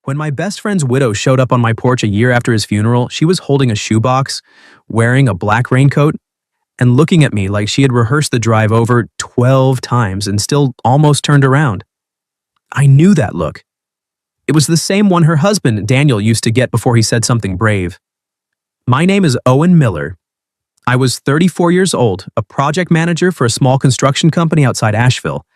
When my best friend's widow showed up on my porch a year after his funeral, she was holding a shoebox, wearing a black raincoat, and looking at me like she had rehearsed the drive over 12 times and still almost turned around. I knew that look. It was the same one her husband, Daniel, used to get before he said something brave. My name is Owen Miller. I was 34 years old, a project manager for a small construction company outside Asheville.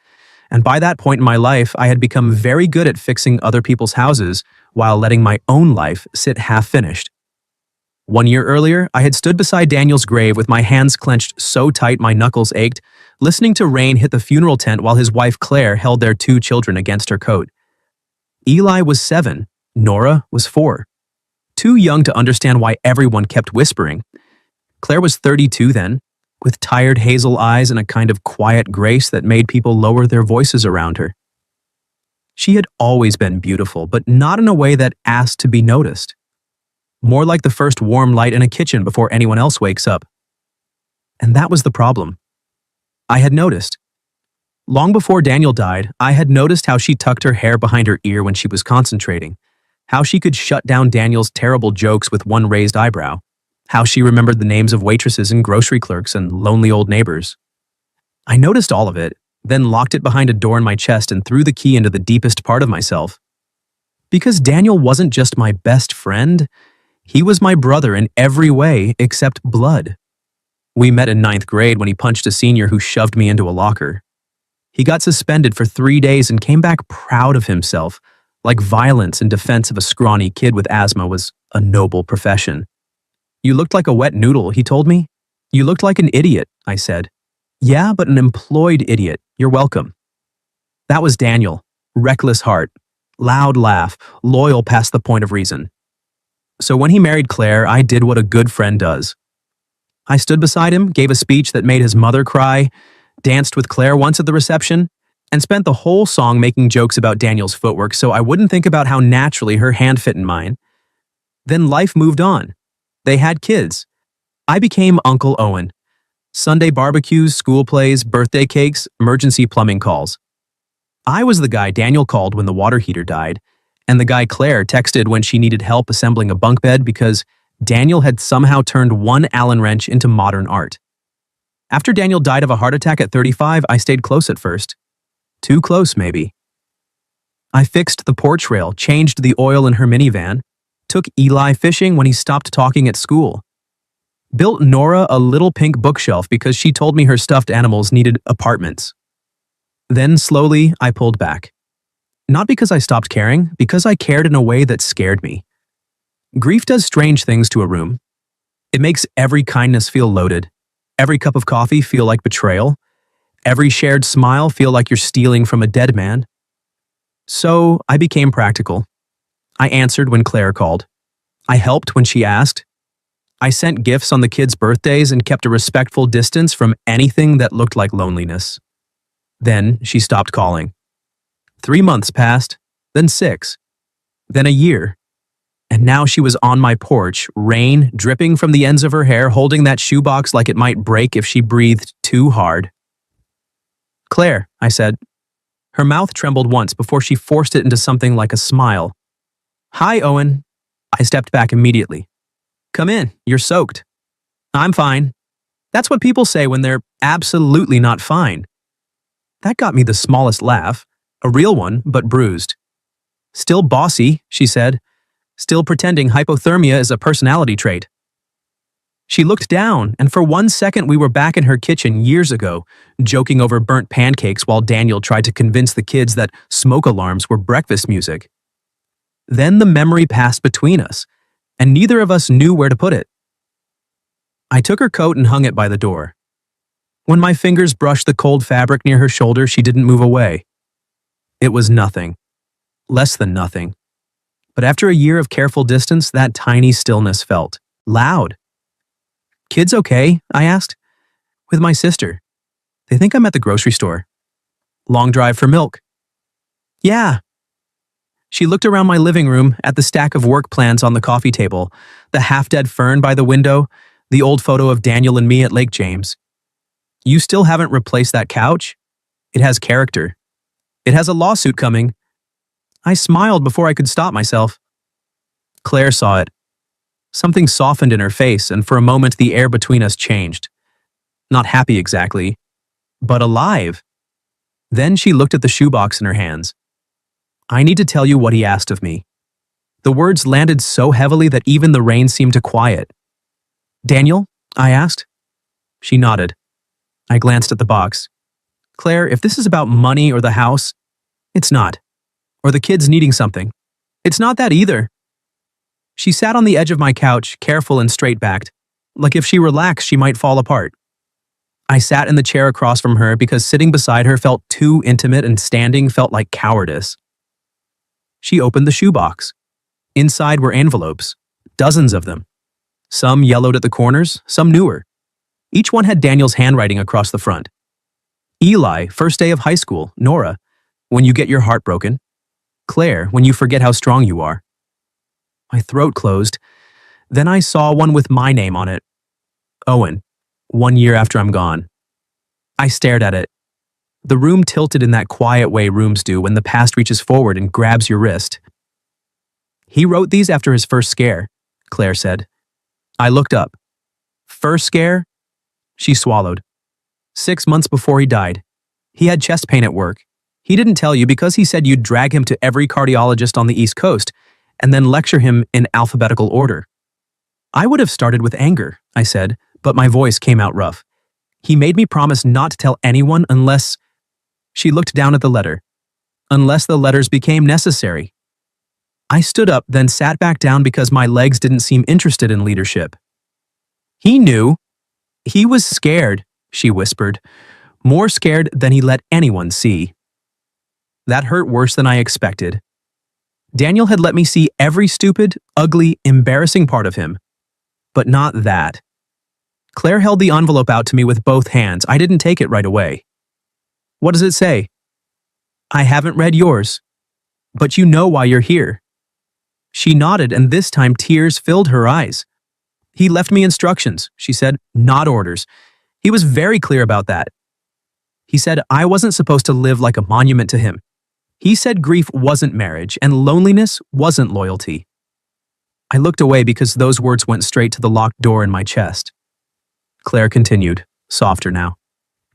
And by that point in my life, I had become very good at fixing other people's houses while letting my own life sit half-finished. 1 year earlier, I had stood beside Daniel's grave with my hands clenched so tight my knuckles ached, listening to rain hit the funeral tent while his wife Claire held their 2 children against her coat. Eli was 7, Nora was 4. Too young to understand why everyone kept whispering. Claire was 32 then, with tired hazel eyes and a kind of quiet grace that made people lower their voices around her. She had always been beautiful, but not in a way that asked to be noticed. More like the first warm light in a kitchen before anyone else wakes up. And that was the problem. I had noticed. Long before Daniel died, I had noticed how she tucked her hair behind her ear when she was concentrating, how she could shut down Daniel's terrible jokes with one raised eyebrow, how she remembered the names of waitresses and grocery clerks and lonely old neighbors. I noticed all of it, then locked it behind a door in my chest and threw the key into the deepest part of myself. Because Daniel wasn't just my best friend, he was my brother in every way except blood. We met in 9th grade when he punched a senior who shoved me into a locker. He got suspended for 3 days and came back proud of himself, like violence in defense of a scrawny kid with asthma was a noble profession. "You looked like a wet noodle," he told me. "You looked like an idiot," I said. "Yeah, but an employed idiot. You're welcome." That was Daniel. Reckless heart, loud laugh, loyal past the point of reason. So when he married Claire, I did what a good friend does. I stood beside him, gave a speech that made his mother cry, danced with Claire once at the reception, and spent the whole song making jokes about Daniel's footwork so I wouldn't think about how naturally her hand fit in mine. Then life moved on. They had kids. I became Uncle Owen. Sunday barbecues, school plays, birthday cakes, emergency plumbing calls. I was the guy Daniel called when the water heater died, and the guy Claire texted when she needed help assembling a bunk bed because Daniel had somehow turned one Allen wrench into modern art. After Daniel died of a heart attack at 35, I stayed close at first. Too close, maybe. I fixed the porch rail, changed the oil in her minivan, took Eli fishing when he stopped talking at school, built Nora a little pink bookshelf because she told me her stuffed animals needed apartments. Then slowly, I pulled back. Not because I stopped caring, because I cared in a way that scared me. Grief does strange things to a room. It makes every kindness feel loaded, every cup of coffee feel like betrayal, every shared smile feel like you're stealing from a dead man. So I became practical. I answered when Claire called. I helped when she asked. I sent gifts on the kids' birthdays and kept a respectful distance from anything that looked like loneliness. Then she stopped calling. 3 months passed, then 6, then a year. And now she was on my porch, rain dripping from the ends of her hair, holding that shoebox like it might break if she breathed too hard. "Claire," I said. Her mouth trembled once before she forced it into something like a smile. "Hi, Owen." I stepped back immediately. "Come in, you're soaked." "I'm fine." That's what people say when they're absolutely not fine. That got me the smallest laugh, a real one, but bruised. "Still bossy," she said. "Still pretending hypothermia is a personality trait." She looked down, and for 1 second we were back in her kitchen years ago, joking over burnt pancakes while Daniel tried to convince the kids that smoke alarms were breakfast music. Then the memory passed between us, and neither of us knew where to put it. I took her coat and hung it by the door. When my fingers brushed the cold fabric near her shoulder, she didn't move away. It was nothing. Less than nothing. But after a year of careful distance, that tiny stillness felt loud. "Kids okay?" I asked. "With my sister. They think I'm at the grocery store." "Long drive for milk." "Yeah." She looked around my living room at the stack of work plans on the coffee table, the half-dead fern by the window, the old photo of Daniel and me at Lake James. "You still haven't replaced that couch? It has character. It has a lawsuit coming." I smiled before I could stop myself. Claire saw it. Something softened in her face, and for a moment the air between us changed. Not happy exactly, but alive. Then she looked at the shoebox in her hands. I need to tell you what he asked of me. The words landed so heavily that even the rain seemed to quiet. Daniel? I asked. She nodded. I glanced at the box. Claire, if this is about money or the house, it's not. Or the kids needing something. It's not that either. She sat on the edge of my couch, careful and straight-backed, like if she relaxed she might fall apart. I sat in the chair across from her because sitting beside her felt too intimate and standing felt like cowardice. She opened the shoebox. Inside were envelopes, dozens of them. Some yellowed at the corners, some newer. Each one had Daniel's handwriting across the front. Eli, first day of high school. Nora, when you get your heart broken. Claire, when you forget how strong you are. My throat closed. Then I saw one with my name on it. Owen, 1 year after I'm gone. I stared at it. The room tilted in that quiet way rooms do when the past reaches forward and grabs your wrist. He wrote these after his first scare, Claire said. I looked up. First scare? She swallowed. 6 months before he died. He had chest pain at work. He didn't tell you because he said you'd drag him to every cardiologist on the East Coast and then lecture him in alphabetical order. I would have started with anger, I said, but my voice came out rough. He made me promise not to tell anyone unless… She looked down at the letter. Unless the letters became necessary. I stood up, then sat back down because my legs didn't seem interested in leadership. He knew. He was scared, she whispered. More scared than he let anyone see. That hurt worse than I expected. Daniel had let me see every stupid, ugly, embarrassing part of him. But not that. Claire held the envelope out to me with both hands. I didn't take it right away. What does it say? I haven't read yours. But you know why you're here. She nodded, and this time tears filled her eyes. He left me instructions, she said, not orders. He was very clear about that. He said I wasn't supposed to live like a monument to him. He said grief wasn't marriage, and loneliness wasn't loyalty. I looked away because those words went straight to the locked door in my chest. Claire continued, softer now.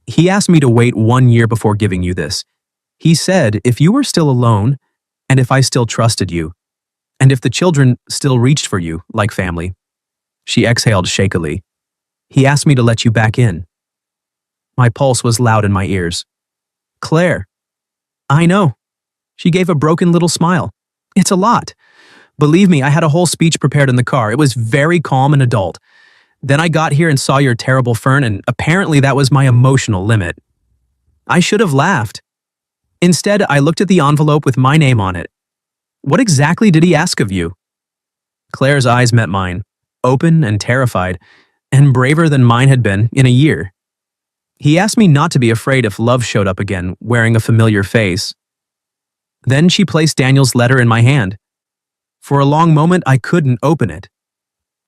He asked me to wait 1 year before giving you this. He said if you were still alone, and if I still trusted you, and if the children still reached for you, like family. She exhaled shakily. He asked me to let you back in. My pulse was loud in my ears. Claire. I know. She gave a broken little smile. It's a lot. Believe me, I had a whole speech prepared in the car. It was very calm and adult. Then I got here and saw your terrible Fern, and apparently that was my emotional limit. I should have laughed. Instead, I looked at the envelope with my name on it. What exactly did he ask of you? Claire's eyes met mine, open and terrified, and braver than mine had been in a year. He asked me not to be afraid if love showed up again, wearing a familiar face. Then she placed Daniel's letter in my hand. For a long moment, I couldn't open it.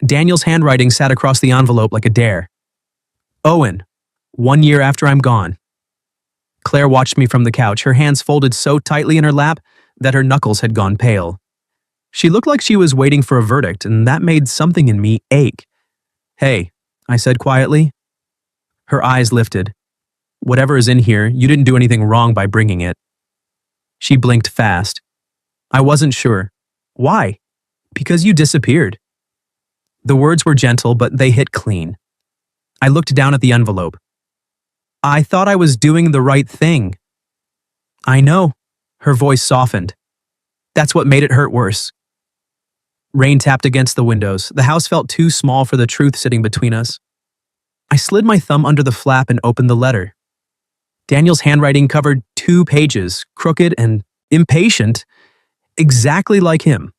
Daniel's handwriting sat across the envelope like a dare. Owen, 1 year after I'm gone. Claire watched me from the couch, her hands folded so tightly in her lap that her knuckles had gone pale. She looked like she was waiting for a verdict, and that made something in me ache. Hey, I said quietly. Her eyes lifted. Whatever is in here, you didn't do anything wrong by bringing it. She blinked fast. I wasn't sure. Why? Because you disappeared. The words were gentle, but they hit clean. I looked down at the envelope. I thought I was doing the right thing. I know. Her voice softened. That's what made it hurt worse. Rain tapped against the windows. The house felt too small for the truth sitting between us. I slid my thumb under the flap and opened the letter. Daniel's handwriting covered 2 pages, crooked and impatient, exactly like him.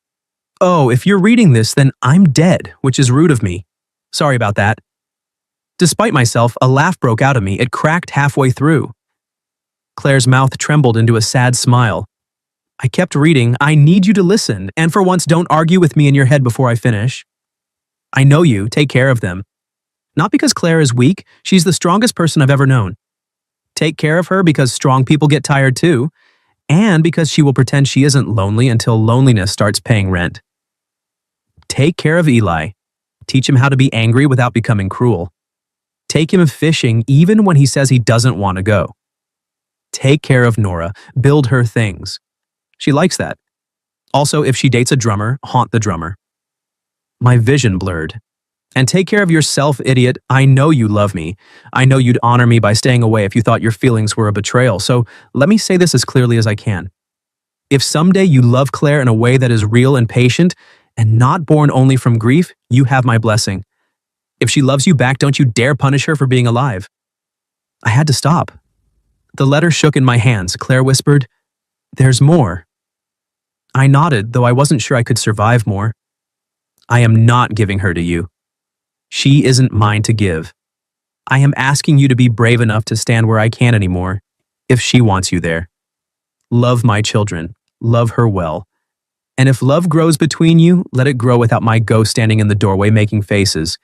Oh, if you're reading this, then I'm dead, which is rude of me. Sorry about that. Despite myself, a laugh broke out of me. It cracked halfway through. Claire's mouth trembled into a sad smile. I kept reading. I need you to listen, and for once don't argue with me in your head before I finish. I know you. Take care of them. Not because Claire is weak. She's the strongest person I've ever known. Take care of her because strong people get tired too. and because she will pretend she isn't lonely until loneliness starts paying rent. Take care of Eli. Teach him how to be angry without becoming cruel. Take him fishing even when he says he doesn't want to go. Take care of Nora. Build her things. She likes that. Also, if she dates a drummer, haunt the drummer. My vision blurred. And take care of yourself, idiot. I know you love me. I know you'd honor me by staying away if you thought your feelings were a betrayal, so let me say this as clearly as I can. If someday you love Claire in a way that is real and patient, and not born only from grief, you have my blessing. If she loves you back, don't you dare punish her for being alive. I had to stop. The letter shook in my hands. Claire whispered, "There's more." I nodded, though I wasn't sure I could survive more. I am not giving her to you. She isn't mine to give. I am asking you to be brave enough to stand where I can't anymore, if she wants you there. Love my children. Love her well. And if love grows between you, let it grow without my ghost standing in the doorway making faces.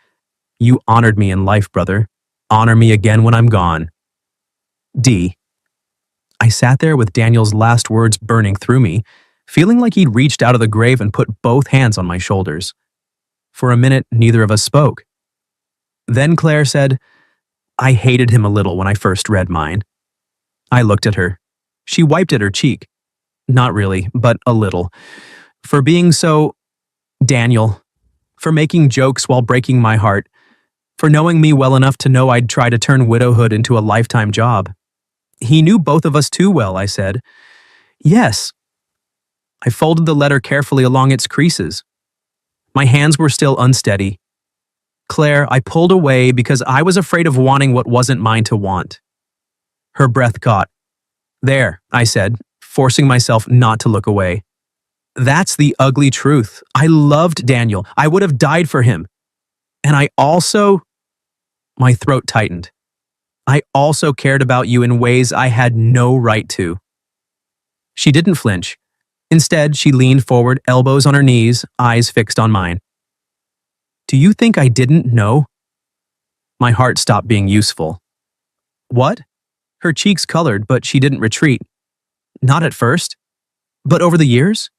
You honored me in life, brother. Honor me again when I'm gone. D. I sat there with Daniel's last words burning through me, feeling like he'd reached out of the grave and put both hands on my shoulders. For a minute, neither of us spoke. Then Claire said, "I hated him a little when I first read mine." I looked at her. She wiped at her cheek. Not really, but a little. For being so... Daniel. For making jokes while breaking my heart. For knowing me well enough to know I'd try to turn widowhood into a lifetime job. He knew both of us too well, I said. Yes. I folded the letter carefully along its creases. My hands were still unsteady. Claire, I pulled away because I was afraid of wanting what wasn't mine to want. Her breath caught. There, I said, forcing myself not to look away. That's the ugly truth. I loved Daniel. I would have died for him. And I also... My throat tightened. I also cared about you in ways I had no right to. She didn't flinch. Instead, she leaned forward, elbows on her knees, eyes fixed on mine. Do you think I didn't know? My heart stopped being useful. What? Her cheeks colored, but she didn't retreat. Not at first. But over the years?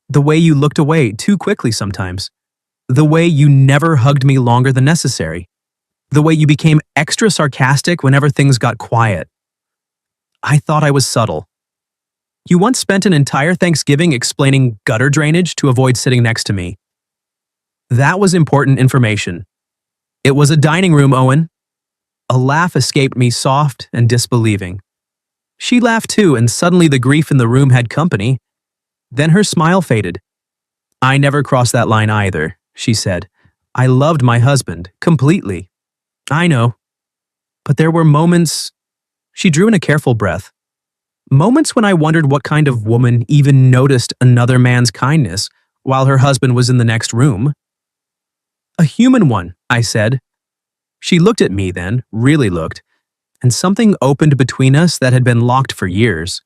The way you looked away too quickly sometimes. The way you never hugged me longer than necessary. The way you became extra sarcastic whenever things got quiet. I thought I was subtle. You once spent an entire Thanksgiving explaining gutter drainage to avoid sitting next to me. That was important information. It was a dining room, Owen. A laugh escaped me, soft and disbelieving. She laughed too, and suddenly the grief in the room had company. Then her smile faded. I never crossed that line either, she said. I loved my husband, completely. I know. But there were moments... She drew in a careful breath. Moments when I wondered what kind of woman even noticed another man's kindness while her husband was in the next room. A human one, I said. She looked at me then, really looked, and something opened between us that had been locked for years.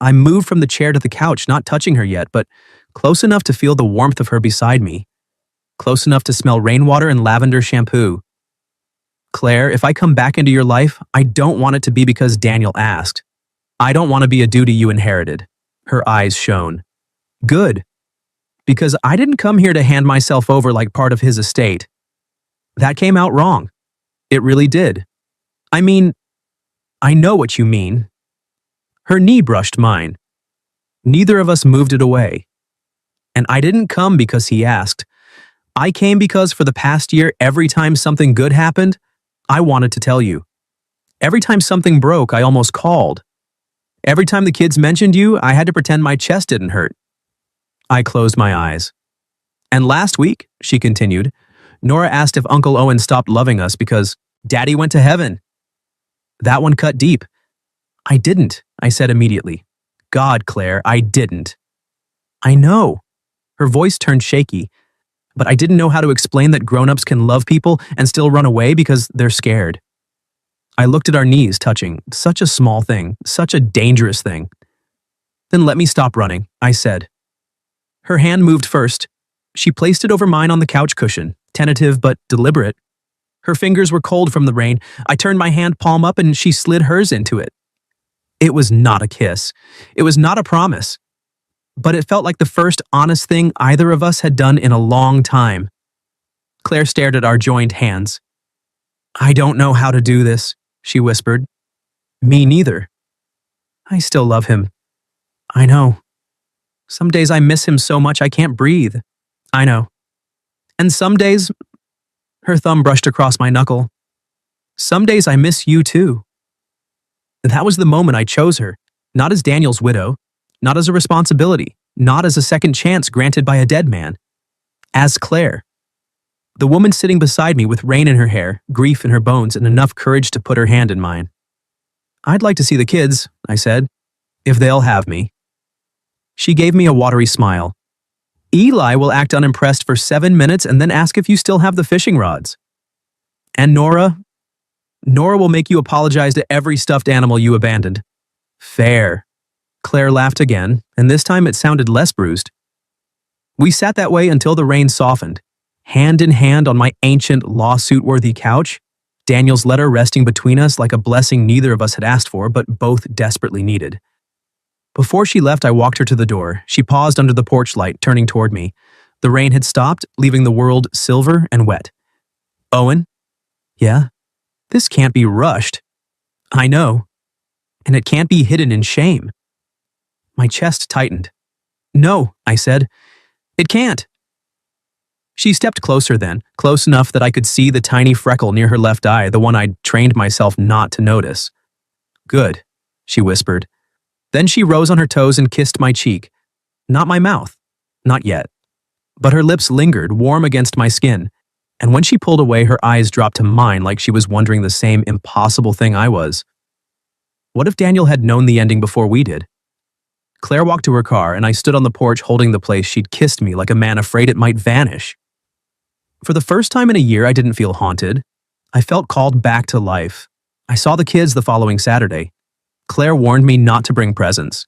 I moved from the chair to the couch, not touching her yet, but close enough to feel the warmth of her beside me. Close enough to smell rainwater and lavender shampoo. Claire, if I come back into your life, I don't want it to be because Daniel asked. I don't want to be a duty you inherited. Her eyes shone. Good. Because I didn't come here to hand myself over like part of his estate. That came out wrong. It really did. I mean, I know what you mean. Her knee brushed mine. Neither of us moved it away. And I didn't come because he asked. I came because for the past year, every time something good happened, I wanted to tell you. Every time something broke, I almost called. Every time the kids mentioned you, I had to pretend my chest didn't hurt. I closed my eyes. And last week, she continued, Nora asked if Uncle Owen stopped loving us because Daddy went to heaven. That one cut deep. I didn't, I said immediately. God, Claire, I didn't. I know. Her voice turned shaky, but I didn't know how to explain that grown-ups can love people and still run away because they're scared. I looked at our knees touching, such a small thing, such a dangerous thing. Then let me stop running, I said. Her hand moved first. She placed it over mine on the couch cushion, tentative but deliberate. Her fingers were cold from the rain. I turned my hand palm up and she slid hers into it. It was not a kiss. It was not a promise. But it felt like the first honest thing either of us had done in a long time. Claire stared at our joined hands. "I don't know how to do this," she whispered. "Me neither. I still love him. I know. Some days I miss him so much I can't breathe. I know. And some days," her thumb brushed across my knuckle, "some days I miss you too." That was the moment I chose her, not as Daniel's widow, not as a responsibility, not as a second chance granted by a dead man. As Claire. The woman sitting beside me with rain in her hair, grief in her bones, and enough courage to put her hand in mine. "I'd like to see the kids," I said, "if they'll have me." She gave me a watery smile. "Eli will act unimpressed for 7 minutes and then ask if you still have the fishing rods. And Nora will make you apologize to every stuffed animal you abandoned." "Fair." Claire laughed again, and this time it sounded less bruised. We sat that way until the rain softened, hand in hand on my ancient lawsuit-worthy couch, Daniel's letter resting between us like a blessing neither of us had asked for but both desperately needed. Before she left, I walked her to the door. She paused under the porch light, turning toward me. The rain had stopped, leaving the world silver and wet. "Owen?" "Yeah?" "This can't be rushed." "I know. And it can't be hidden in shame." My chest tightened. "No," I said. "It can't." She stepped closer then, close enough that I could see the tiny freckle near her left eye, the one I'd trained myself not to notice. "Good," she whispered. Then she rose on her toes and kissed my cheek. Not my mouth. Not yet. But her lips lingered, warm against my skin, and when she pulled away, her eyes dropped to mine like she was wondering the same impossible thing I was. What if Daniel had known the ending before we did? Claire walked to her car, and I stood on the porch holding the place she'd kissed me like a man afraid it might vanish. For the first time in a year, I didn't feel haunted. I felt called back to life. I saw the kids the following Saturday. Claire warned me not to bring presents.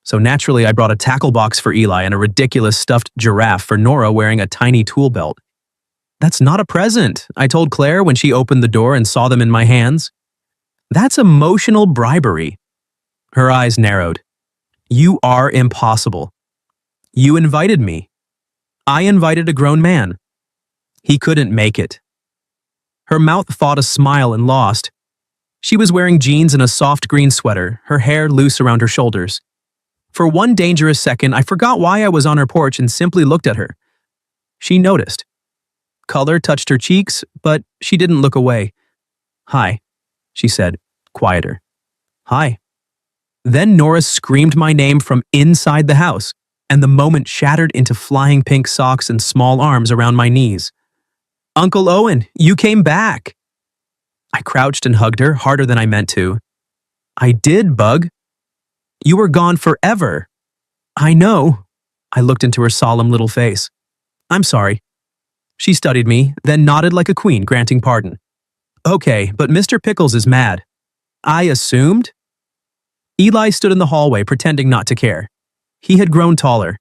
So naturally, I brought a tackle box for Eli and a ridiculous stuffed giraffe for Nora wearing a tiny tool belt. "That's not a present," I told Claire when she opened the door and saw them in my hands. "That's emotional bribery." Her eyes narrowed. "You are impossible. You invited me. I invited a grown man. He couldn't make it." Her mouth fought a smile and lost. She was wearing jeans and a soft green sweater, her hair loose around her shoulders. For one dangerous second, I forgot why I was on her porch and simply looked at her. She noticed. Color touched her cheeks, but she didn't look away. "Hi," she said, quieter. "Hi." Then Nora screamed my name from inside the house, and the moment shattered into flying pink socks and small arms around my knees. "Uncle Owen, you came back." I crouched and hugged her harder than I meant to. "I did, Bug. You were gone forever." "I know." I looked into her solemn little face. "I'm sorry." She studied me, then nodded like a queen, granting pardon. "Okay, but Mr. Pickles is mad." "I assumed?" Eli stood in the hallway, pretending not to care. He had grown taller.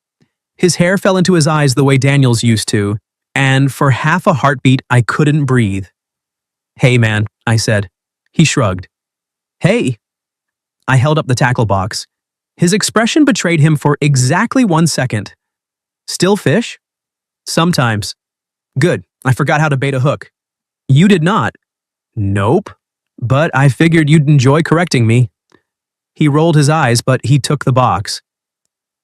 His hair fell into his eyes the way Daniel's used to, and for half a heartbeat, I couldn't breathe. "Hey, man," I said. He shrugged. "Hey." I held up the tackle box. His expression betrayed him for exactly 1 second. "Still fish?" "Sometimes." "Good. I forgot how to bait a hook." "You did not." "Nope. But I figured you'd enjoy correcting me." He rolled his eyes, but he took the box.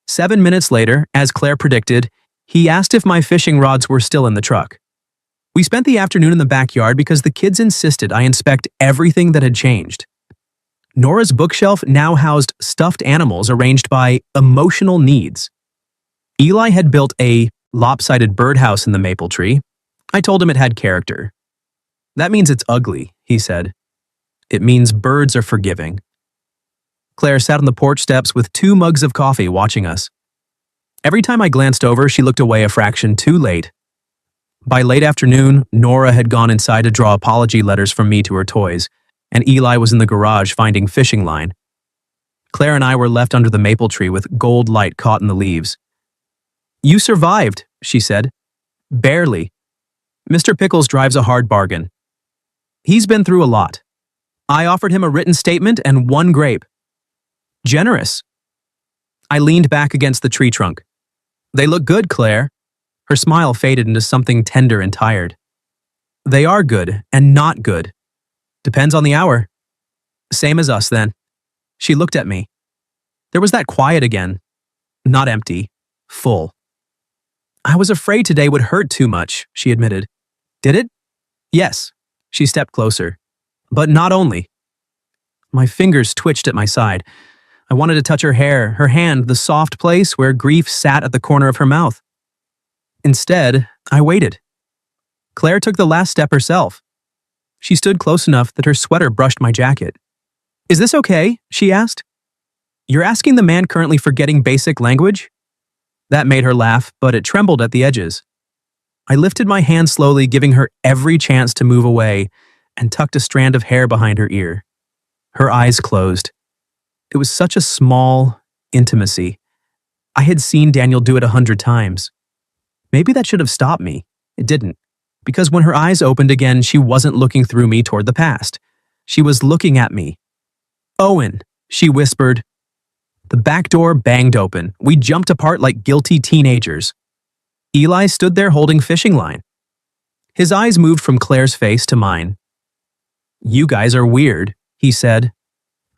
7 minutes later, as Claire predicted, he asked if my fishing rods were still in the truck. We spent the afternoon in the backyard because the kids insisted I inspect everything that had changed. Nora's bookshelf now housed stuffed animals arranged by emotional needs. Eli had built a lopsided birdhouse in the maple tree. I told him it had character. "That means it's ugly," he said. "It means birds are forgiving." Claire sat on the porch steps with 2 mugs of coffee watching us. Every time I glanced over, she looked away a fraction too late. By late afternoon, Nora had gone inside to draw apology letters from me to her toys, and Eli was in the garage finding fishing line. Claire and I were left under the maple tree with gold light caught in the leaves. "You survived," she said. "Barely. Mr. Pickles drives a hard bargain. He's been through a lot. I offered him a written statement and 1 grape. Generous. I leaned back against the tree trunk. They look good, Claire. Her smile faded into something tender and tired. They are good and not good. Depends on the hour. Same as us, then. She looked at me. There was that quiet again. Not empty. Full. I was afraid today would hurt too much, she admitted. Did it? Yes. She stepped closer. But not only. My fingers twitched at my side. I wanted to touch her hair, her hand, the soft place where grief sat at the corner of her mouth. Instead, I waited. Claire took the last step herself. She stood close enough that her sweater brushed my jacket. Is this okay? She asked. You're asking the man currently forgetting basic language? That made her laugh, but it trembled at the edges. I lifted my hand slowly, giving her every chance to move away, and tucked a strand of hair behind her ear. Her eyes closed. It was such a small intimacy. I had seen Daniel do it 100 times. Maybe that should have stopped me. It didn't. Because when her eyes opened again, she wasn't looking through me toward the past. She was looking at me. Owen, she whispered. The back door banged open. We jumped apart like guilty teenagers. Eli stood there holding fishing line. His eyes moved from Claire's face to mine. You guys are weird, he said.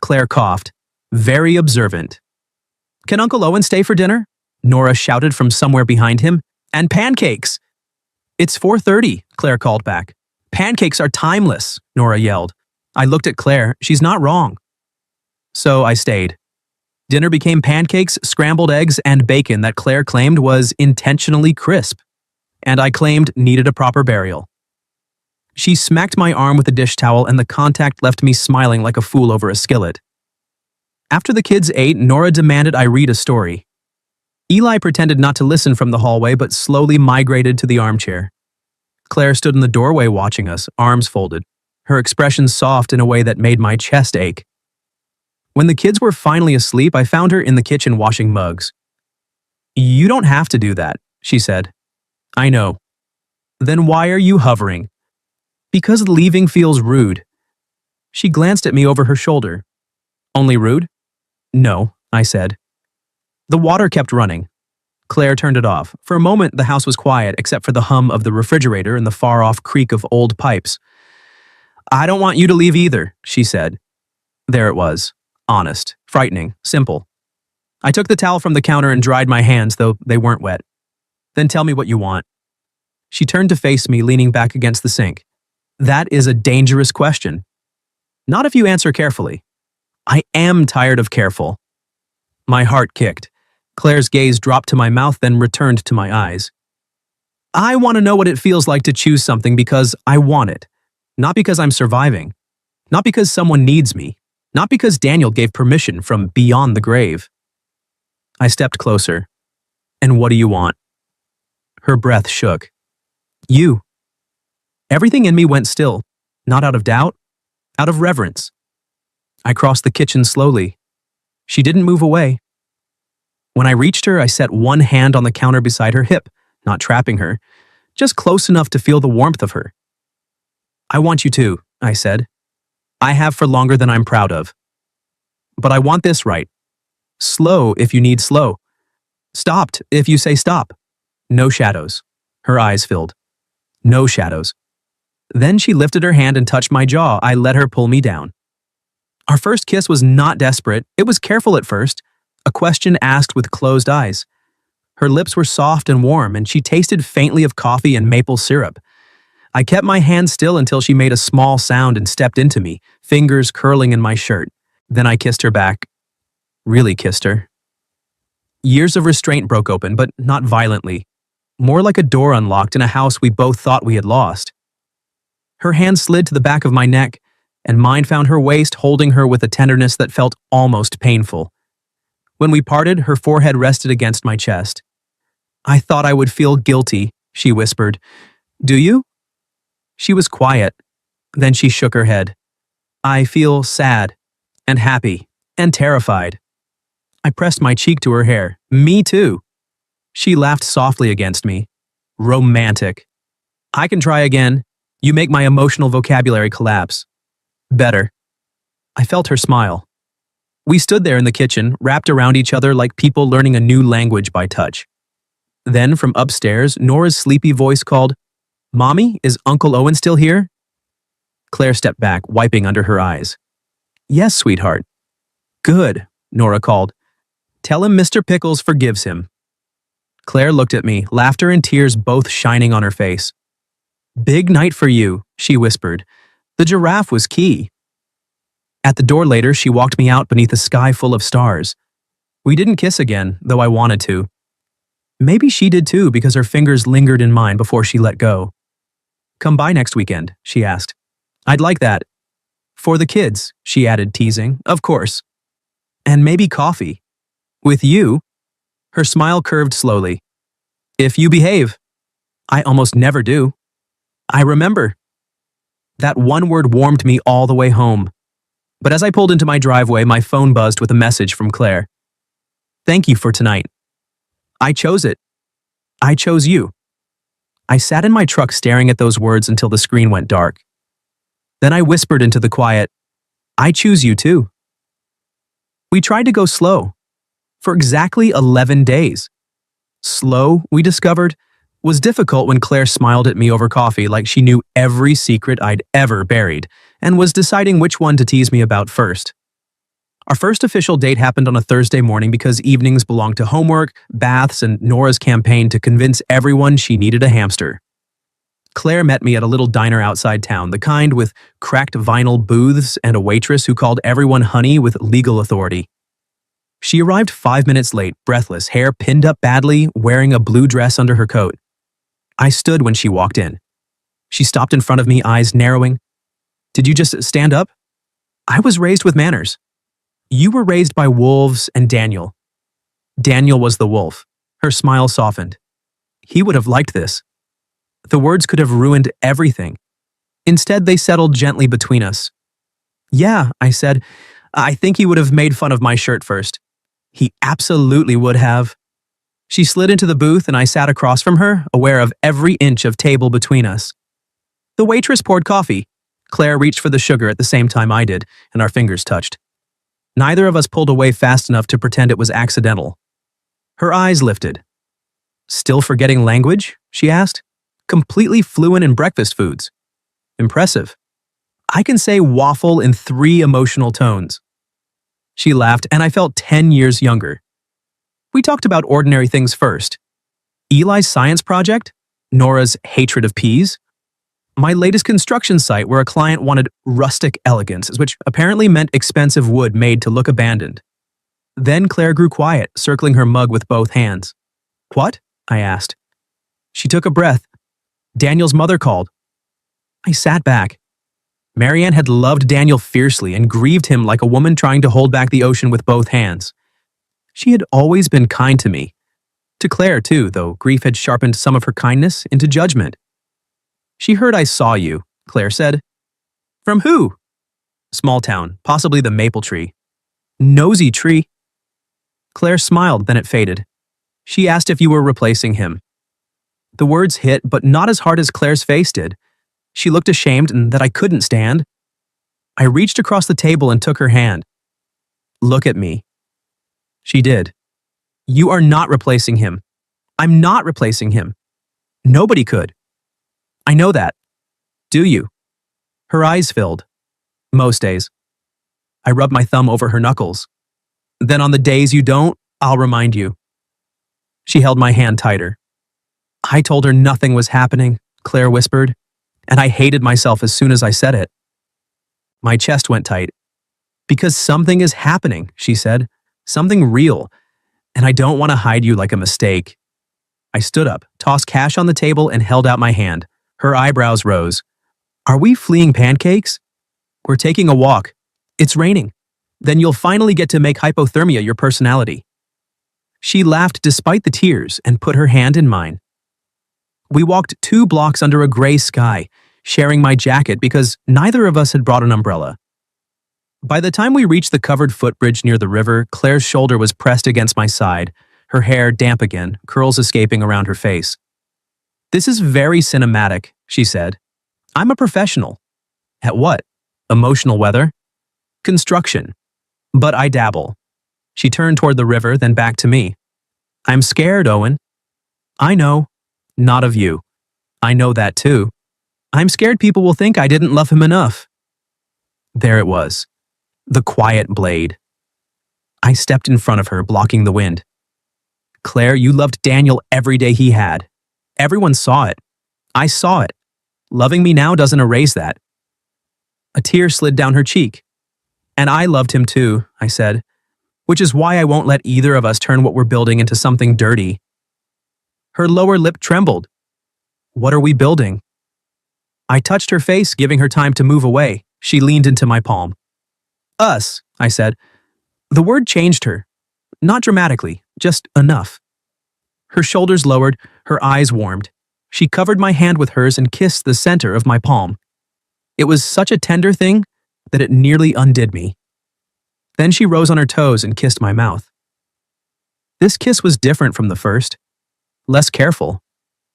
Claire coughed. Very observant. Can Uncle Owen stay for dinner? Nora shouted from somewhere behind him. And pancakes! It's 4:30, Claire called back. Pancakes are timeless, Nora yelled. I looked at Claire. She's not wrong. So I stayed. Dinner became pancakes, scrambled eggs, and bacon that Claire claimed was intentionally crisp, and I claimed needed a proper burial. She smacked my arm with a dish towel, and the contact left me smiling like a fool over a skillet. After the kids ate, Nora demanded I read a story. Eli pretended not to listen from the hallway, but slowly migrated to the armchair. Claire stood in the doorway watching us, arms folded, her expression soft in a way that made my chest ache. When the kids were finally asleep, I found her in the kitchen washing mugs. You don't have to do that, she said. I know. Then why are you hovering? Because leaving feels rude. She glanced at me over her shoulder. Only rude? No, I said. The water kept running. Claire turned it off. For a moment, the house was quiet, except for the hum of the refrigerator and the far-off creak of old pipes. I don't want you to leave either, she said. There it was. Honest, frightening, simple. I took the towel from the counter and dried my hands, though they weren't wet. Then tell me what you want. She turned to face me, leaning back against the sink. That is a dangerous question. Not if you answer carefully. I am tired of careful. My heart kicked. Claire's gaze dropped to my mouth, then returned to my eyes. I want to know what it feels like to choose something because I want it. Not because I'm surviving. Not because someone needs me. Not because Daniel gave permission from beyond the grave. I stepped closer. And what do you want? Her breath shook. You. Everything in me went still, not out of doubt, out of reverence. I crossed the kitchen slowly. She didn't move away. When I reached her, I set one hand on the counter beside her hip, not trapping her, just close enough to feel the warmth of her. I want you too, I said. I have for longer than I'm proud of. But I want this right. Slow if you need slow. Stopped if you say stop. No shadows. Her eyes filled. No shadows. Then she lifted her hand and touched my jaw. I let her pull me down. Our first kiss was not desperate. It was careful at first, a question asked with closed eyes. Her lips were soft and warm, and she tasted faintly of coffee and maple syrup. I kept my hand still until she made a small sound and stepped into me, fingers curling in my shirt. Then I kissed her back. Really kissed her. Years of restraint broke open, but not violently. More like a door unlocked in a house we both thought we had lost. Her hand slid to the back of my neck, and mine found her waist, holding her with a tenderness that felt almost painful. When we parted, her forehead rested against my chest. I thought I would feel guilty, she whispered. Do you? She was quiet. Then she shook her head. I feel sad, and happy, and terrified. I pressed my cheek to her hair. Me too. She laughed softly against me. Romantic. I can try again. You make my emotional vocabulary collapse. Better. I felt her smile. We stood there in the kitchen, wrapped around each other like people learning a new language by touch. Then, from upstairs, Nora's sleepy voice called, "Mommy, is Uncle Owen still here?" Claire stepped back, wiping under her eyes. "Yes, sweetheart." "Good," Nora called. "Tell him Mr. Pickles forgives him." Claire looked at me, laughter and tears both shining on her face. "Big night for you," she whispered. "The giraffe was key." At the door later, she walked me out beneath a sky full of stars. We didn't kiss again, though I wanted to. Maybe she did too, because her fingers lingered in mine before she let go. "Come by next weekend," she asked. "I'd like that." "For the kids," she added, teasing. "Of course." "And maybe coffee." "With you?" Her smile curved slowly. "If you behave." "I almost never do." "I remember." That one word warmed me all the way home. But as I pulled into my driveway, my phone buzzed with a message from Claire. "Thank you for tonight. I chose it. I chose you." I sat in my truck staring at those words until the screen went dark. Then I whispered into the quiet, "I choose you too." We tried to go slow. For exactly 11 days. Slow, we discovered, was difficult when Claire smiled at me over coffee like she knew every secret I'd ever buried and was deciding which one to tease me about first. Our first official date happened on a Thursday morning because evenings belonged to homework, baths, and Nora's campaign to convince everyone she needed a hamster. Claire met me at a little diner outside town, the kind with cracked vinyl booths and a waitress who called everyone honey with legal authority. She arrived 5 minutes late, breathless, hair pinned up badly, wearing a blue dress under her coat. I stood when she walked in. She stopped in front of me, eyes narrowing. "Did you just stand up?" "I was raised with manners." "You were raised by wolves and Daniel." Daniel was the wolf. Her smile softened. He would have liked this. The words could have ruined everything. Instead, they settled gently between us. "Yeah," I said. "I think he would have made fun of my shirt first." "He absolutely would have." She slid into the booth and I sat across from her, aware of every inch of table between us. The waitress poured coffee. Claire reached for the sugar at the same time I did, and our fingers touched. Neither of us pulled away fast enough to pretend it was accidental. Her eyes lifted. "Still forgetting language?" she asked. "Completely fluent in breakfast foods." "Impressive. I can say waffle in 3 emotional tones." She laughed, and I felt 10 years younger. We talked about ordinary things first. Eli's science project, Nora's hatred of peas, my latest construction site where a client wanted rustic elegance, which apparently meant expensive wood made to look abandoned. Then Claire grew quiet, circling her mug with both hands. "What?" I asked. She took a breath. "Daniel's mother called." I sat back. Marianne had loved Daniel fiercely and grieved him like a woman trying to hold back the ocean with both hands. She had always been kind to me. To Claire, too, though grief had sharpened some of her kindness into judgment. "She heard I saw you," Claire said. "From who?" "Small town, possibly the maple tree." "Nosy tree." Claire smiled, then it faded. "She asked if you were replacing him." The words hit, but not as hard as Claire's face did. She looked ashamed and that I couldn't stand. I reached across the table and took her hand. "Look at me." She did. "You are not replacing him." "I'm not replacing him." "Nobody could." "I know that." "Do you?" Her eyes filled. "Most days." I rubbed my thumb over her knuckles. "Then on the days you don't, I'll remind you." She held my hand tighter. "I told her nothing was happening," Claire whispered, and I hated myself as soon as I said it. My chest went tight. "Because something is happening," she said. "Something real, and I don't want to hide you like a mistake." I stood up, tossed cash on the table, and held out my hand. Her eyebrows rose. "Are we fleeing pancakes?" "We're taking a walk. It's raining. Then you'll finally get to make hypothermia your personality." She laughed despite the tears and put her hand in mine. We walked 2 blocks under a gray sky, sharing my jacket because neither of us had brought an umbrella. By the time we reached the covered footbridge near the river, Claire's shoulder was pressed against my side, her hair damp again, curls escaping around her face. "This is very cinematic," she said. "I'm a professional." "At what?" "Emotional weather." "Construction." But I dabble. She turned toward the river, then back to me. I'm scared, Owen. I know. Not of you. I know that too. I'm scared people will think I didn't love him enough. There it was. The quiet blade. I stepped in front of her, blocking the wind. Claire, you loved Daniel every day he had. Everyone saw it. I saw it. Loving me now doesn't erase that. A tear slid down her cheek. And I loved him too, I said, which is why I won't let either of us turn what we're building into something dirty. Her lower lip trembled. What are we building? I touched her face, giving her time to move away. She leaned into my palm. Us, I said. The word changed her. Not dramatically, just enough. Her shoulders lowered, her eyes warmed. She covered my hand with hers and kissed the center of my palm. It was such a tender thing that it nearly undid me. Then she rose on her toes and kissed my mouth. This kiss was different from the first. Less careful.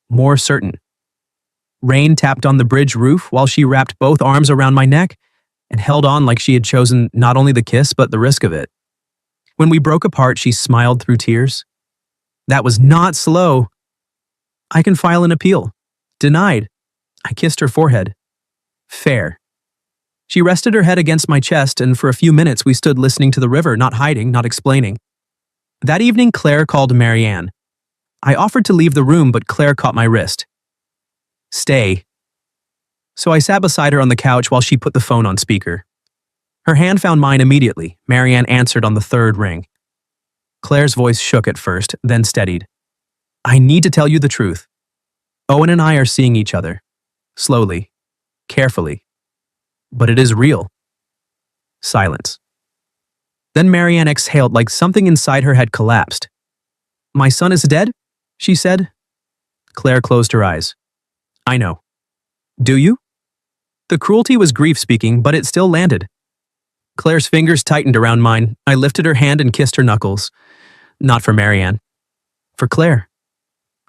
More certain. Rain tapped on the bridge roof while she wrapped both arms around my neck and held on like she had chosen not only the kiss but the risk of it. When we broke apart, she smiled through tears. That was not slow. I can file an appeal. Denied. I kissed her forehead. Fair. She rested her head against my chest, and for a few minutes we stood listening to the river, not hiding, not explaining. That evening, Claire called Marianne. I offered to leave the room, but Claire caught my wrist. Stay. So I sat beside her on the couch while she put the phone on speaker. Her hand found mine immediately. Marianne answered on the third ring. Claire's voice shook at first, then steadied. I need to tell you the truth. Owen and I are seeing each other. Slowly. Carefully. But it is real. Silence. Then Marianne exhaled like something inside her had collapsed. My son is dead? She said. Claire closed her eyes. I know. Do you? The cruelty was grief speaking, but it still landed. Claire's fingers tightened around mine. I lifted her hand and kissed her knuckles. Not for Marianne. For Claire.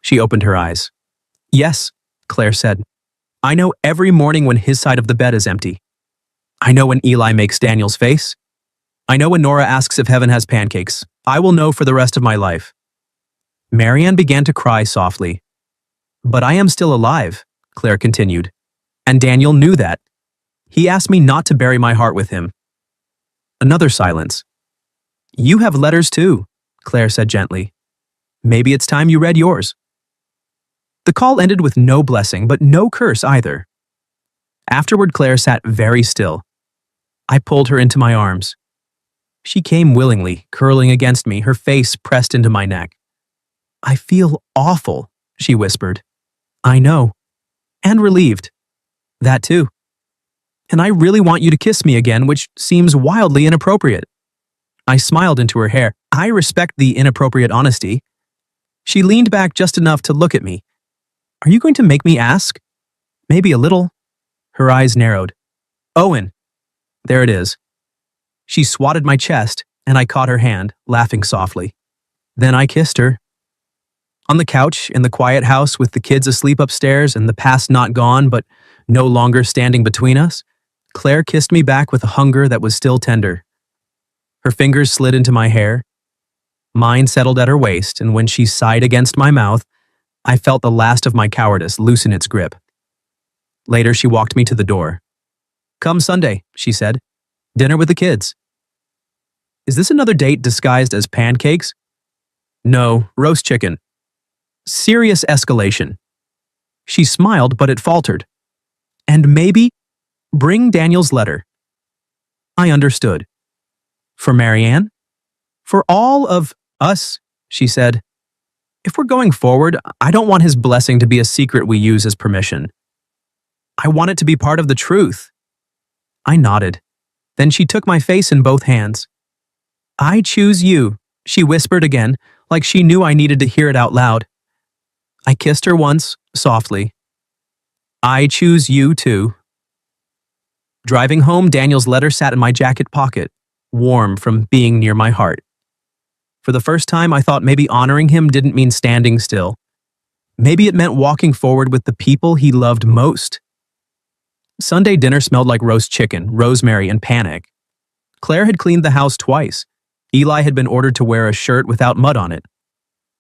She opened her eyes. Yes, Claire said. I know every morning when his side of the bed is empty. I know when Eli makes Daniel's face. I know when Nora asks if heaven has pancakes. I will know for the rest of my life. Marianne began to cry softly. But I am still alive, Claire continued. And Daniel knew that. He asked me not to bury my heart with him. Another silence. You have letters too, Claire said gently. Maybe it's time you read yours. The call ended with no blessing, but no curse either. Afterward, Claire sat very still. I pulled her into my arms. She came willingly, curling against me, her face pressed into my neck. I feel awful, she whispered. I know. And relieved. That too. And I really want you to kiss me again, which seems wildly inappropriate. I smiled into her hair. I respect the inappropriate honesty. She leaned back just enough to look at me. Are you going to make me ask? Maybe a little. Her eyes narrowed. Owen. There it is. She swatted my chest, and I caught her hand, laughing softly. Then I kissed her. On the couch, in the quiet house with the kids asleep upstairs and the past not gone but no longer standing between us, Claire kissed me back with a hunger that was still tender. Her fingers slid into my hair. Mine settled at her waist, and when she sighed against my mouth, I felt the last of my cowardice loosen its grip. Later, she walked me to the door. Come Sunday, she said. Dinner with the kids. Is this another date disguised as pancakes? No, roast chicken. Serious escalation. She smiled, but it faltered. And maybe bring Daniel's letter. I understood. For Marianne? For all of us, she said. If we're going forward, I don't want his blessing to be a secret we use as permission. I want it to be part of the truth. I nodded. Then she took my face in both hands. I choose you, she whispered again, like she knew I needed to hear it out loud. I kissed her once, softly. I choose you too. Driving home, Daniel's letter sat in my jacket pocket, warm from being near my heart. For the first time, I thought maybe honoring him didn't mean standing still. Maybe it meant walking forward with the people he loved most. Sunday dinner smelled like roast chicken, rosemary, and panic. Claire had cleaned the house twice. Eli had been ordered to wear a shirt without mud on it.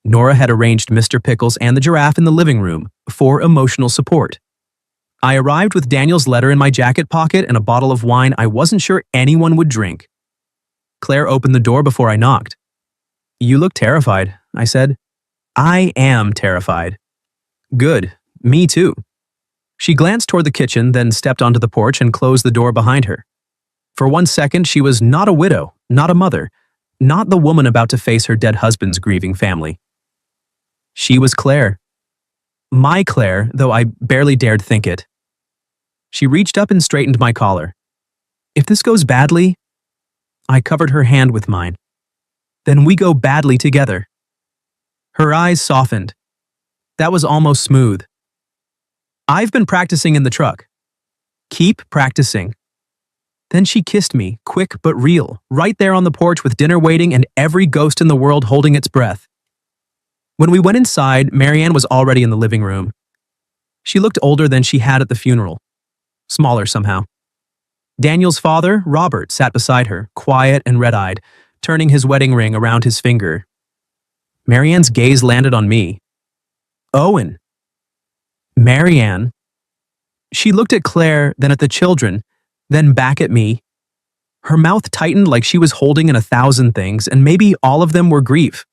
Nora had arranged Mr. Pickles and the giraffe in the living room for emotional support. I arrived with Daniel's letter in my jacket pocket and a bottle of wine I wasn't sure anyone would drink. Claire opened the door before I knocked. "You look terrified," I said. "I am terrified." "Good. Me too." She glanced toward the kitchen, then stepped onto the porch and closed the door behind her. For 1 second, she was not a widow, not a mother, not the woman about to face her dead husband's grieving family. She was Claire. My Claire, though I barely dared think it. She reached up and straightened my collar. "If this goes badly," I covered her hand with mine, "then we go badly together." Her eyes softened. That was almost smooth. "I've been practicing in the truck." "Keep practicing." Then she kissed me, quick but real, right there on the porch with dinner waiting and every ghost in the world holding its breath. When we went inside, Marianne was already in the living room. She looked older than she had at the funeral. Smaller somehow. Daniel's father, Robert, sat beside her, quiet and red-eyed, turning his wedding ring around his finger. Marianne's gaze landed on me. "Owen." "Marianne." She looked at Claire, then at the children, then back at me. Her mouth tightened like she was holding in 1,000 things, and maybe all of them were grief.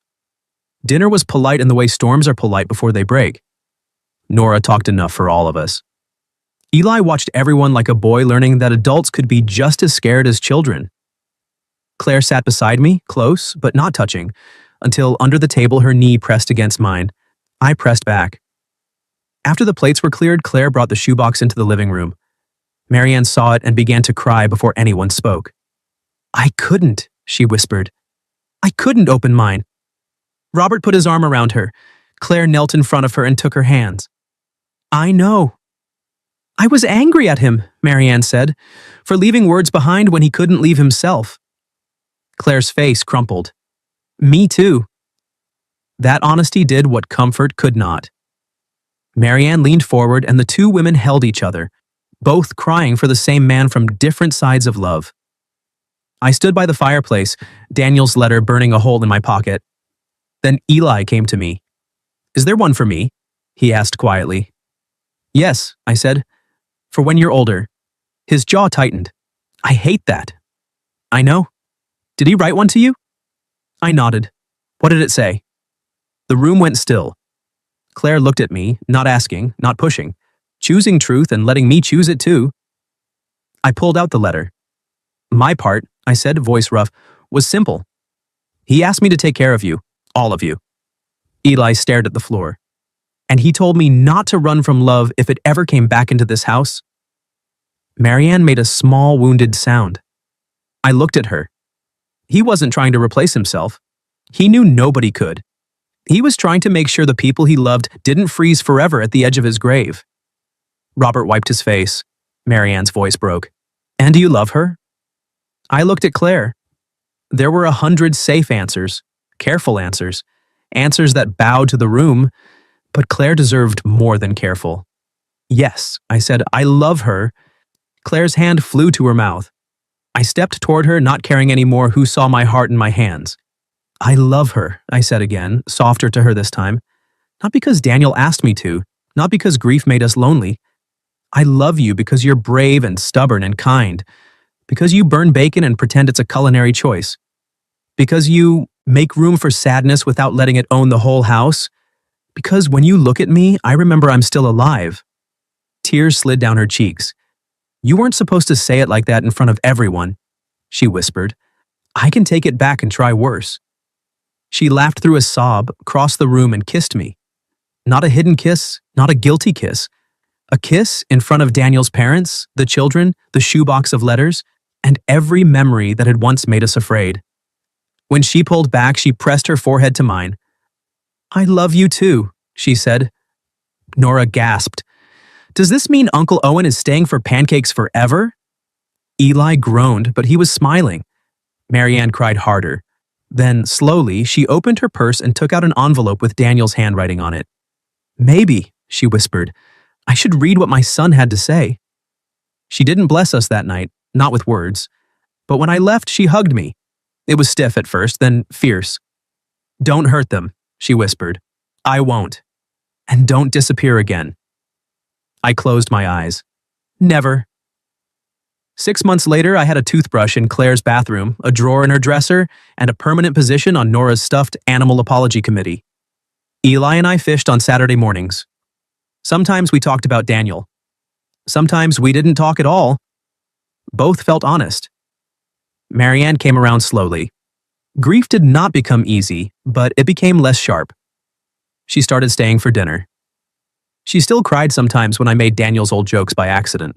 Dinner was polite in the way storms are polite before they break. Nora talked enough for all of us. Eli watched everyone like a boy learning that adults could be just as scared as children. Claire sat beside me, close, but not touching, until under the table her knee pressed against mine. I pressed back. After the plates were cleared, Claire brought the shoebox into the living room. Marianne saw it and began to cry before anyone spoke. "I couldn't," she whispered. "I couldn't open mine." Robert put his arm around her. Claire knelt in front of her and took her hands. "I know." "I was angry at him," Marianne said, "for leaving words behind when he couldn't leave himself." Claire's face crumpled. "Me too." That honesty did what comfort could not. Marianne leaned forward and the two women held each other, both crying for the same man from different sides of love. I stood by the fireplace, Daniel's letter burning a hole in my pocket. Then Eli came to me. "Is there one for me?" he asked quietly. "Yes," I said, "for when you're older." His jaw tightened. "I hate that." "I know. Did he write one to you?" I nodded. "What did it say?" The room went still. Claire looked at me, not asking, not pushing, choosing truth and letting me choose it too. I pulled out the letter. "My part," I said, voice rough, "was simple. He asked me to take care of you, all of you." Eli stared at the floor. "And he told me not to run from love if it ever came back into this house." Marianne made a small wounded sound. I looked at her. He wasn't trying to replace himself. He knew nobody could. He was trying to make sure the people he loved didn't freeze forever at the edge of his grave. Robert wiped his face. Marianne's voice broke. "And do you love her?" I looked at Claire. There were 100 safe answers, careful answers, answers that bowed to the room, but Claire deserved more than careful. "Yes," I said, "I love her." Claire's hand flew to her mouth. I stepped toward her, not caring anymore who saw my heart in my hands. "I love her," I said again, softer to her this time. Not because Daniel asked me to, not because grief made us lonely. "I love you because you're brave and stubborn and kind, because you burn bacon and pretend it's a culinary choice, because you make room for sadness without letting it own the whole house, because when you look at me, I remember I'm still alive." Tears slid down her cheeks. "You weren't supposed to say it like that in front of everyone," she whispered. "I can take it back and try worse." She laughed through a sob, crossed the room and kissed me. Not a hidden kiss, not a guilty kiss. A kiss in front of Daniel's parents, the children, the shoebox of letters, and every memory that had once made us afraid. When she pulled back, she pressed her forehead to mine. "I love you too," she said. Nora gasped. "Does this mean Uncle Owen is staying for pancakes forever?" Eli groaned, but he was smiling. Marianne cried harder. Then, slowly, she opened her purse and took out an envelope with Daniel's handwriting on it. "Maybe," she whispered, "I should read what my son had to say." She didn't bless us that night, not with words, but when I left, she hugged me. It was stiff at first, then fierce. "Don't hurt them," she whispered. "I won't. And don't disappear again." I closed my eyes. Never. 6 months later, I had a toothbrush in Claire's bathroom, a drawer in her dresser, and a permanent position on Nora's stuffed animal apology committee. Eli and I fished on Saturday mornings. Sometimes we talked about Daniel. Sometimes we didn't talk at all. Both felt honest. Marianne came around slowly. Grief did not become easy, but it became less sharp. She started staying for dinner. She still cried sometimes when I made Daniel's old jokes by accident.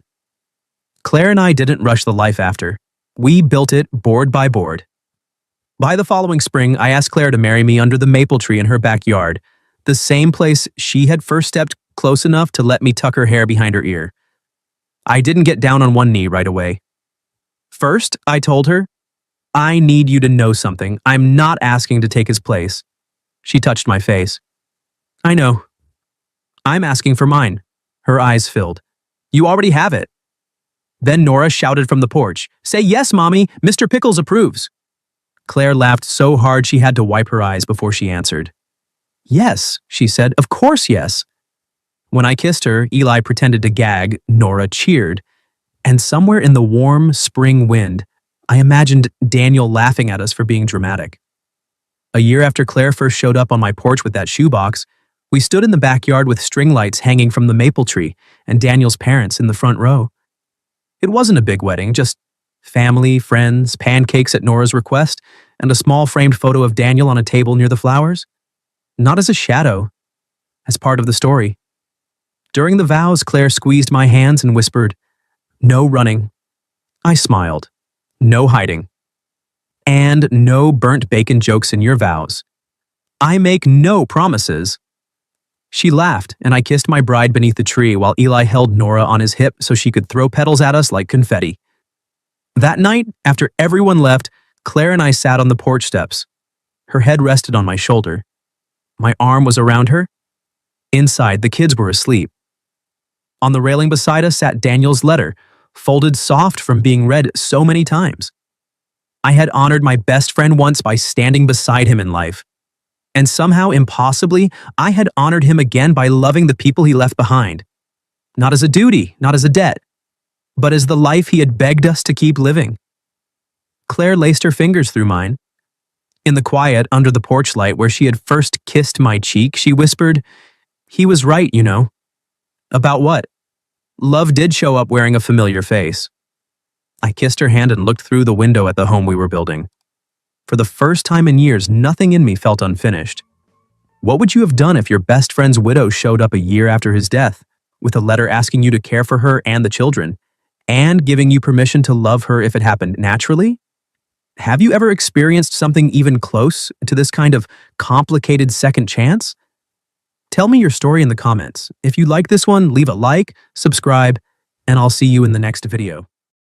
Claire and I didn't rush the life after. We built it board by board. By the following spring, I asked Claire to marry me under the maple tree in her backyard, the same place she had first stepped close enough to let me tuck her hair behind her ear. I didn't get down on one knee right away. First, I told her, "I need you to know something. I'm not asking to take his place." She touched my face. "I know. I'm asking for mine." Her eyes filled. "You already have it." Then Nora shouted from the porch, "Say yes, Mommy. Mr. Pickles approves." Claire laughed so hard she had to wipe her eyes before she answered. "Yes," she said. "Of course, yes." When I kissed her, Eli pretended to gag, Nora cheered. And somewhere in the warm spring wind, I imagined Daniel laughing at us for being dramatic. A year after Claire first showed up on my porch with that shoebox, we stood in the backyard with string lights hanging from the maple tree and Daniel's parents in the front row. It wasn't a big wedding, just family, friends, pancakes at Nora's request, and a small framed photo of Daniel on a table near the flowers. Not as a shadow, as part of the story. During the vows, Claire squeezed my hands and whispered, "No running." I smiled. "No hiding. And no burnt bacon jokes in your vows. I make no promises." She laughed, and I kissed my bride beneath the tree while Eli held Nora on his hip so she could throw petals at us like confetti. That night, after everyone left, Claire and I sat on the porch steps. Her head rested on my shoulder. My arm was around her. Inside, the kids were asleep. On the railing beside us sat Daniel's letter, folded soft from being read so many times. I had honored my best friend once by standing beside him in life. And somehow, impossibly, I had honored him again by loving the people he left behind. Not as a duty, not as a debt, but as the life he had begged us to keep living. Claire laced her fingers through mine. In the quiet, under the porch light where she had first kissed my cheek, she whispered, "He was right, you know." About what? Love did show up wearing a familiar face. I kissed her hand and looked through the window at the home we were building. For the first time in years, nothing in me felt unfinished. What would you have done if your best friend's widow showed up a year after his death, with a letter asking you to care for her and the children, and giving you permission to love her if it happened naturally? Have you ever experienced something even close to this kind of complicated second chance? Tell me your story in the comments. If you like this one, leave a like, subscribe, and I'll see you in the next video.